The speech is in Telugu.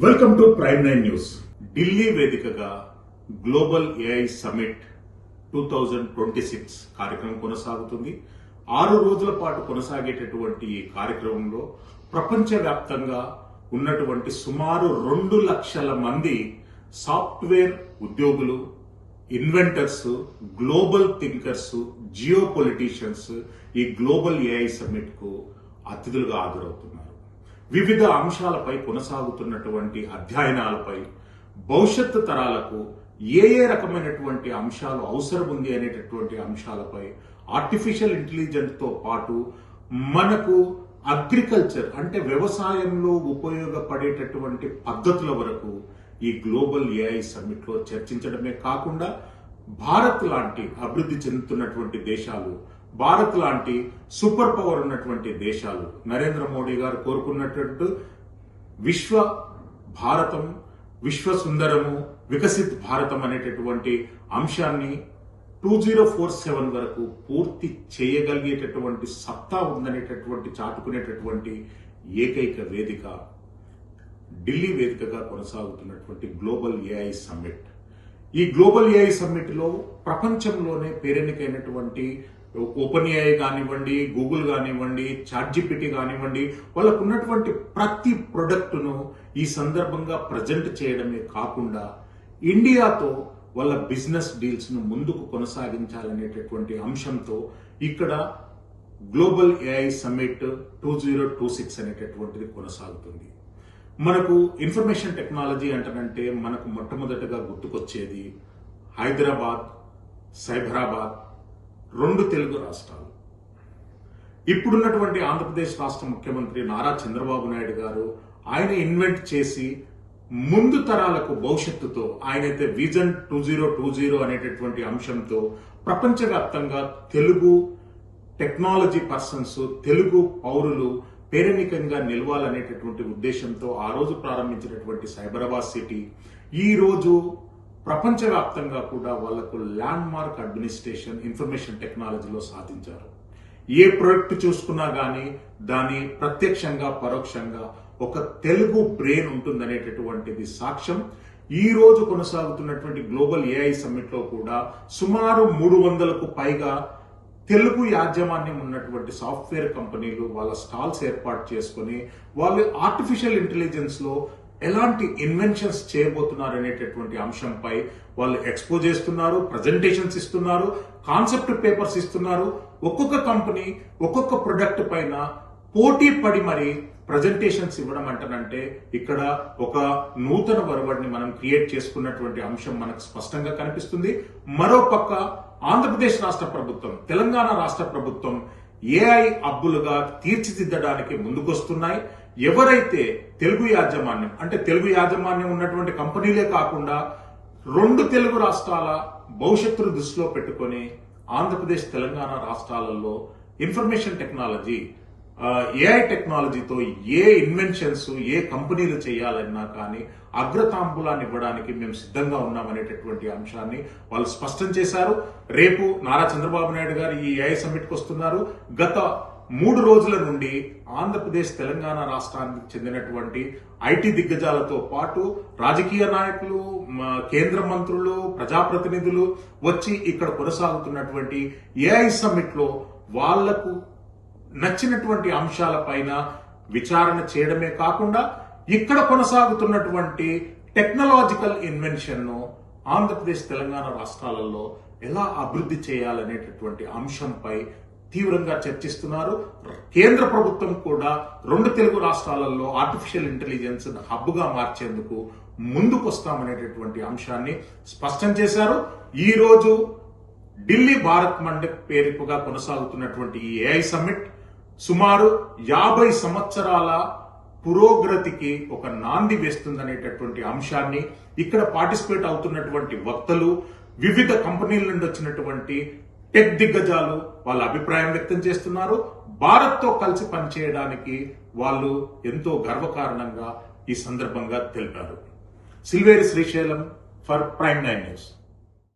Welcome to prime 9 news. Delhi వేదికగా గ్లోబల్ ఏఐ సమ్మిట్ 2026 కార్యక్రమం కొనసాగుతుంది. 6 రోజుల పాటు కొనసాగేటటువంటి ఈ కార్యక్రమంలో ప్రపంచవ్యాప్తంగా ఉన్నటువంటి సుమారు 2 లక్షల మంది సాఫ్ట్వేర్ ఉద్యోగులు, inventors, global thinkers, geopoliticians ఈ గ్లోబల్ ఏఐ సమ్మిట్ కు అతిథులుగా హాజరవుతున్నారు. వివిధ అంశాలపై కొనసాగుతున్నటువంటి అధ్యయనాలపై, భవిష్యత్తు తరాలకు ఏ రకమైనటువంటి అంశాలు అవసరం ఉంది అనేటటువంటి అంశాలపై, ఆర్టిఫిషియల్ ఇంటెలిజెన్స్ తో పాటు మనకు అగ్రికల్చర్ అంటే వ్యవసాయంలో ఉపయోగపడేటటువంటి పద్ధతుల వరకు ఈ గ్లోబల్ ఏఐ సమ్మిట్ లో చర్చించడమే కాకుండా భారత్ లాంటి అభివృద్ధి చెందుతున్నటువంటి దేశాలు, భారత్ లాంటి సూపర్ పవర్ ఉన్నటువంటి దేశాలు, నరేంద్ర మోడీ గారు కోరుకున్నట్టు విశ్వ భారతం, విశ్వ సుందరము, వికసిత్ భారతం అనేటటువంటి అంశాన్ని 2047 వరకు పూర్తి చేయగలిగేటటువంటి సత్తా ఉందనేటటువంటి చాటుకునేటటువంటి ఏకైక వేదిక ఢిల్లీ వేదికగా కొనసాగుతున్నటువంటి గ్లోబల్ ఏఐ సమ్మిట్. ఈ గ్లోబల్ ఏఐ సమ్మిట్ లో ప్రపంచంలోనే పేరెన్నికైనటువంటి ఓపెన్ ఏఐ కానివ్వండి, గూగుల్ కానివ్వండి, చాట్‌జిపిటి కానివ్వండి, వాళ్ళకు ఉన్నటువంటి ప్రతి ప్రొడక్ట్ను ఈ సందర్భంగా ప్రజెంట్ చేయడమే కాకుండా ఇండియాతో వాళ్ళ బిజినెస్ డీల్స్ ను ముందుకు కొనసాగించాలనేటటువంటి అంశంతో ఇక్కడ గ్లోబల్ ఏఐ సమ్మిట్ 2026 అనేటటువంటిది కొనసాగుతుంది. మనకు ఇన్ఫర్మేషన్ టెక్నాలజీ అంటేనంటే మనకు మొట్టమొదటగా గుర్తుకొచ్చేది హైదరాబాద్, సైబరాబాద్, 2 తెలుగు రాష్ట్రాలు. ఇప్పుడున్నటువంటి ఆంధ్రప్రదేశ్ రాష్ట్ర ముఖ్యమంత్రి నారా చంద్రబాబు నాయుడు గారు ఆయన ఇన్వెంట్ చేసి ముందు తరాలకు భవిష్యత్తుతో ఆయనైతే విజన్ 2020 అనేటటువంటి అంశంతో ప్రపంచవ్యాప్తంగా తెలుగు టెక్నాలజీ పర్సన్స్, తెలుగు పౌరులు పేరెన్నికంగా నిలవాలనేటటువంటి ఉద్దేశంతో ఆ రోజు ప్రారంభించినటువంటి సైబరాబాద్ సిటీ ఈ రోజు ప్రపంచవ్యాప్తంగా కూడా వాళ్లకు ల్యాండ్ మార్క్ అడ్మినిస్ట్రేషన్ ఇన్ఫర్మేషన్ టెక్నాలజీలో సాధించారు. ఏ ప్రాజెక్ట్ చూసుకున్నా గానీ దాని ప్రత్యక్షంగా పరోక్షంగా ఒక తెలుగు బ్రెయిన్ ఉంటుందనేటటువంటిది సాక్ష్యం. ఈ రోజు కొనసాగుతున్నటువంటి గ్లోబల్ ఏఐ సమ్మిట్ లో కూడా సుమారు 300కు పైగా తెలుగు యాజమాన్యం ఉన్నటువంటి సాఫ్ట్వేర్ కంపెనీలు వాళ్ళ స్టాల్స్ ఏర్పాటు చేసుకుని వాళ్ళు ఆర్టిఫిషియల్ ఇంటెలిజెన్స్ లో ఎలాంటి ఇన్వెన్షన్స్ చేయబోతున్నారు అనేటటువంటి అంశంపై వాళ్ళు ఎక్స్పో చేస్తున్నారు, ప్రజెంటేషన్స్ ఇస్తున్నారు, కాన్సెప్ట్ పేపర్స్ ఇస్తున్నారు. ఒక్కొక్క కంపెనీ ఒక్కొక్క ప్రొడక్ట్ పైన పోటీ పడి మరి ప్రజెంటేషన్స్ ఇవ్వడం అంటేనంటే ఇక్కడ ఒక నూతన వరవడిని మనం క్రియేట్ చేసుకున్నటువంటి అంశం మనకు స్పష్టంగా కనిపిస్తుంది. మరోపక్క ఆంధ్రప్రదేశ్ రాష్ట్ర ప్రభుత్వం, తెలంగాణ రాష్ట్ర ప్రభుత్వం ఏఐ హబ్బులుగా తీర్చిదిద్దడానికి ముందుకొస్తున్నాయి. ఎవరైతే తెలుగు యాజమాన్యం అంటే తెలుగు యాజమాన్యం ఉన్నటువంటి కంపెనీలే కాకుండా 2 తెలుగు రాష్ట్రాల భవిష్యత్తును దృష్టిలో పెట్టుకుని ఆంధ్రప్రదేశ్, తెలంగాణ రాష్ట్రాలలో ఇన్ఫర్మేషన్ టెక్నాలజీ, ఏఐ టెక్నాలజీతో ఏ ఇన్వెన్షన్స్, ఏ కంపెనీలు చేయాలన్నా కానీ అగ్రతాంబూలాన్ని ఇవ్వడానికి మేము సిద్ధంగా ఉన్నామనేటటువంటి అంశాన్ని వాళ్ళు స్పష్టం చేశారు. రేపు నారా చంద్రబాబు నాయుడు గారు ఈ ఏఐ సమ్మిట్ కు వస్తున్నారు. గత 3 రోజుల నుండి ఆంధ్రప్రదేశ్, తెలంగాణ రాష్ట్రానికి చెందినటువంటి ఐటీ దిగ్గజాలతో పాటు రాజకీయ నాయకులు, కేంద్ర మంత్రులు, ప్రజాప్రతినిధులు వచ్చి ఇక్కడ కొనసాగుతున్నటువంటి ఏఐ సమ్మిట్ లో వాళ్లకు నచ్చినటువంటి అంశాలపైన విచారణ చేయడమే కాకుండా ఇక్కడ కొనసాగుతున్నటువంటి టెక్నాలజికల్ ఇన్వెన్షన్ ను ఆంధ్రప్రదేశ్, తెలంగాణ రాష్ట్రాలలో ఎలా అభివృద్ధి చేయాలనేటటువంటి అంశంపై తీవ్రంగా చర్చిస్తున్నారు. కేంద్ర ప్రభుత్వం కూడా 2 తెలుగు రాష్ట్రాలలో ఆర్టిఫిషియల్ ఇంటెలిజెన్స్ హబ్ గా మార్చేందుకు ముందుకొస్తామనేటటువంటి అంశాన్ని స్పష్టం చేశారు. ఈ రోజు ఢిల్లీ భారత్ మండప్ పేరుగా కొనసాగుతున్నటువంటి ఈ ఏఐ సమ్మిట్ సుమారు 50 సంవత్సరాల పురోగతికి ఒక నాంది వేస్తుందనేటటువంటి అంశాన్ని ఇక్కడ పార్టిసిపేట్ అవుతున్నటువంటి వక్తలు, వివిధ కంపెనీల నుండి వచ్చినటువంటి టెక్ దిగ్గజాలు వాళ్ళ అభిప్రాయం వ్యక్తం చేస్తున్నారు. భారత్ తో కలిసి పనిచేయడానికి వాళ్ళు ఎంతో గర్వకారణంగా ఈ సందర్భంగా తెలిపారు. Silveri Srisailam for prime 9 news.